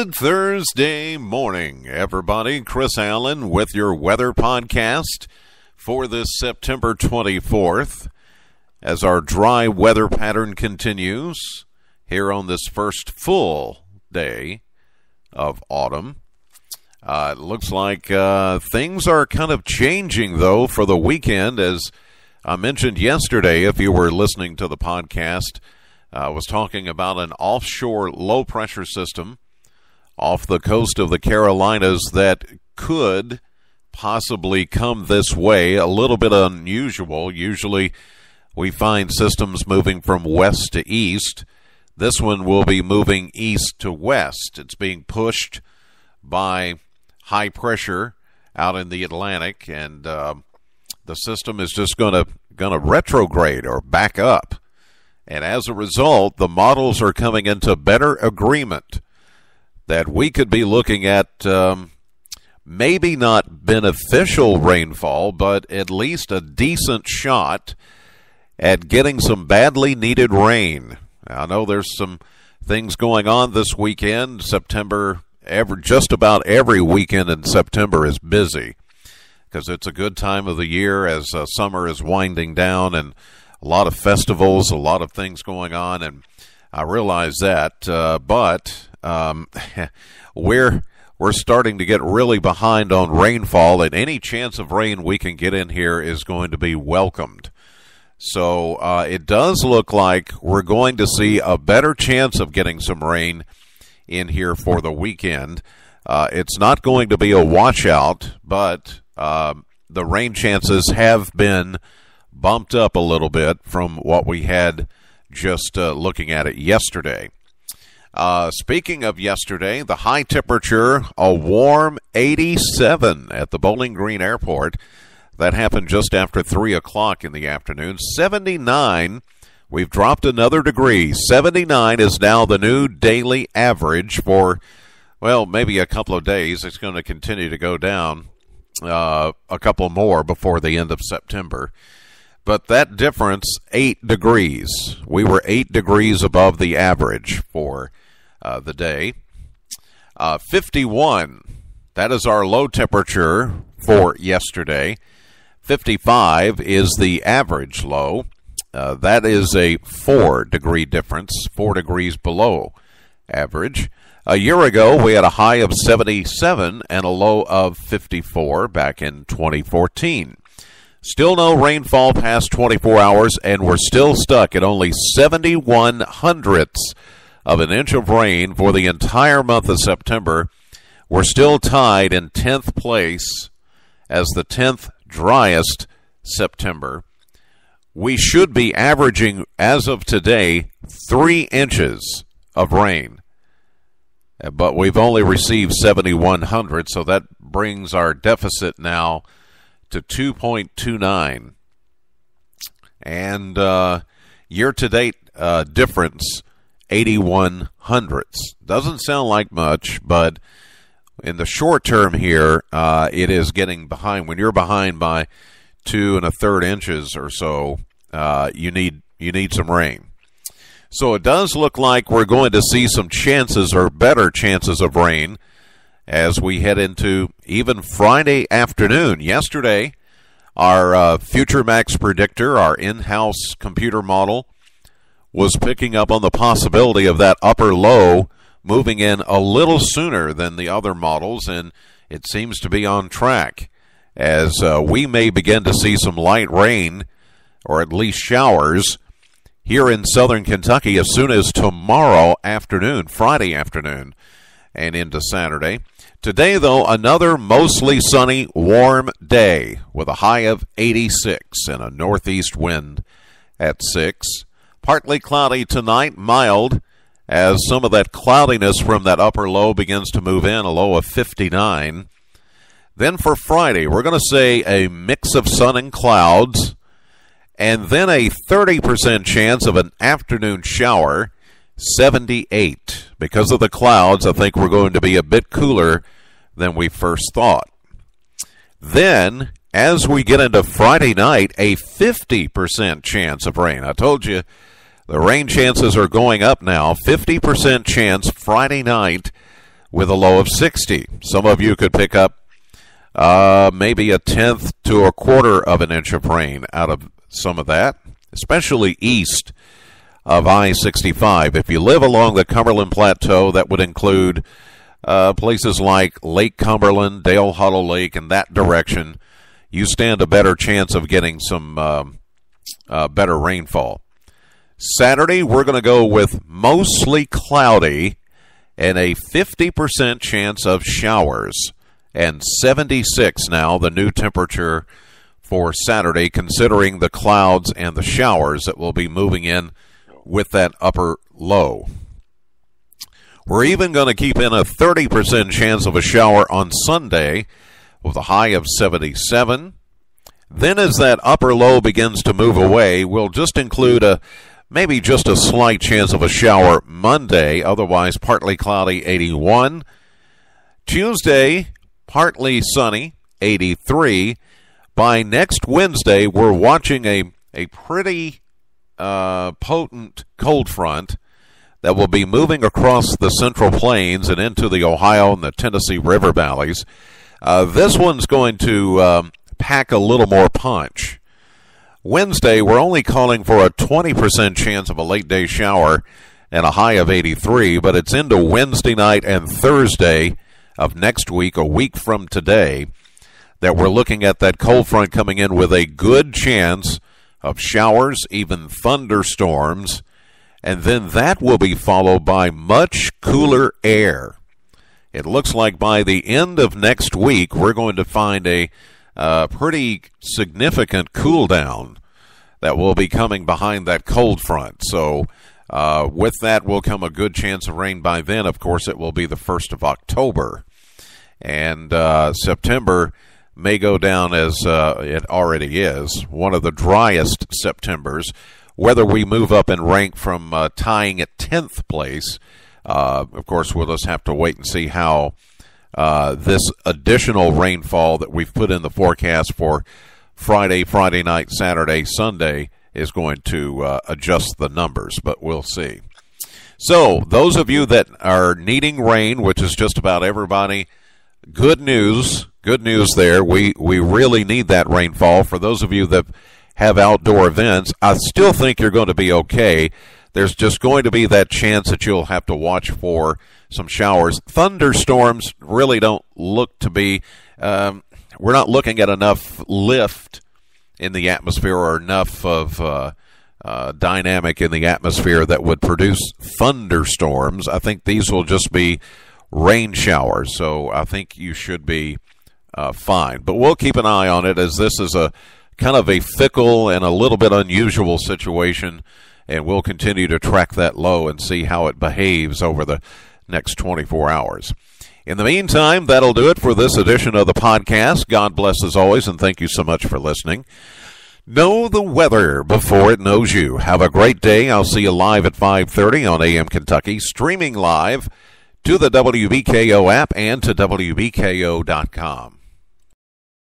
Good Thursday morning, everybody. Chris Allen with your weather podcast for this September 24th as our dry weather pattern continues here on this first full day of autumn. It looks like things are kind of changing, though, for the weekend. As I mentioned yesterday, if you were listening to the podcast, I was talking about an offshore low-pressure system off the coast of the Carolinas that could possibly come this way. A little bit unusual. Usually we find systems moving from west to east. This one will be moving east to west. It's being pushed by high pressure out in the Atlantic, and the system is just going to retrograde or back up. And as a result, the models are coming into better agreement that we could be looking at maybe not beneficial rainfall, but at least a decent shot at getting some badly needed rain. I know there's some things going on this weekend. Just about every weekend in September is busy because it's a good time of the year as summer is winding down, and a lot of festivals, a lot of things going on, and I realize that, but we're starting to get really behind on rainfall, and any chance of rain we can get in here is going to be welcomed. So it does look like we're going to see a better chance of getting some rain in here for the weekend. It's not going to be a washout, but the rain chances have been bumped up a little bit from what we had just looking at it yesterday. Speaking of yesterday, the high temperature, a warm 87 at the Bowling Green Airport. That happened just after 3 o'clock in the afternoon. 79, we've dropped another degree. 79 is now the new daily average for, well, maybe a couple of days. It's going to continue to go down a couple more before the end of September. But that difference, 8 degrees. We were 8 degrees above the average for the day. 51, that is our low temperature for yesterday. 55 is the average low. That is a 4-degree difference, 4 degrees below average. A year ago, we had a high of 77 and a low of 54 back in 2014. Still no rainfall past 24 hours, and we're still stuck at only 71 hundredths of an inch of rain for the entire month of September. We're still tied in 10th place as the 10th driest September. We should be averaging, as of today, 3 inches of rain. But we've only received 71 hundredths, so that brings our deficit now to 2.29, and year-to-date difference 81 hundredths. Doesn't sound like much, but in the short term here, it is getting behind. When you're behind by 2 1/3 inches or so, you need some rain. So it does look like we're going to see some chances, or better chances, of rain as we head into even Friday afternoon. Yesterday, our Future Max predictor, our in-house computer model, was picking up on the possibility of that upper low moving in a little sooner than the other models, and it seems to be on track as we may begin to see some light rain, or at least showers, here in southern Kentucky as soon as tomorrow afternoon, Friday afternoon, and into Saturday. Today, though, another mostly sunny, warm day with a high of 86 and a northeast wind at 6. Partly cloudy tonight, mild, as some of that cloudiness from that upper low begins to move in, a low of 59. Then for Friday, we're going to say a mix of sun and clouds, and then a 30% chance of an afternoon shower, 78. Because of the clouds, I think we're going to be a bit cooler than we first thought. Then, as we get into Friday night, a 50% chance of rain. I told you the rain chances are going up now. 50% chance Friday night with a low of 60. Some of you could pick up maybe a tenth to a quarter of an inch of rain out of some of that, especially east of I-65. If you live along the Cumberland Plateau, that would include places like Lake Cumberland, Dale Hollow Lake, and that direction. You stand a better chance of getting some better rainfall. Saturday, we're going to go with mostly cloudy and a 50% chance of showers. And 76 now, the new temperature for Saturday, considering the clouds and the showers that will be moving in with that upper low. We're even going to keep in a 30% chance of a shower on Sunday with a high of 77. Then as that upper low begins to move away, we'll just include maybe just a slight chance of a shower Monday, otherwise partly cloudy, 81. Tuesday, partly sunny, 83. By next Wednesday, we're watching a pretty potent cold front that will be moving across the Central Plains and into the Ohio and the Tennessee River valleys. This one's going to pack a little more punch. Wednesday, we're only calling for a 20% chance of a late-day shower and a high of 83, but it's into Wednesday night and Thursday of next week, a week from today, that we're looking at that cold front coming in with a good chance of showers, even thunderstorms, and then that will be followed by much cooler air. It looks like by the end of next week, we're going to find a pretty significant cool down that will be coming behind that cold front. So with that will come a good chance of rain by then. Of course, it will be the 1st of October. And September may go down as it already is, one of the driest Septembers. Whether we move up in rank from tying at 10th place, of course, we'll just have to wait and see how this additional rainfall that we've put in the forecast for Friday night, Saturday, Sunday is going to adjust the numbers, but we'll see. So those of you that are needing rain, which is just about everybody, good news there. We really need that rainfall. For those of you that have outdoor events, I still think you're going to be okay. There's just going to be that chance that you'll have to watch for some showers. Thunderstorms really don't look to be, we're not looking at enough lift in the atmosphere or enough of dynamic in the atmosphere that would produce thunderstorms. I think these will just be rain showers, so I think you should be fine. But we'll keep an eye on it, as this is a kind of a fickle and a little bit unusual situation, and we'll continue to track that low and see how it behaves over the next 24 hours. In the meantime, that'll do it for this edition of the podcast. God bless as always, and thank you so much for listening. Know the weather before it knows you. Have a great day. I'll see you live at 5:30 on AM Kentucky, streaming live to the WBKO app and to WBKO.com.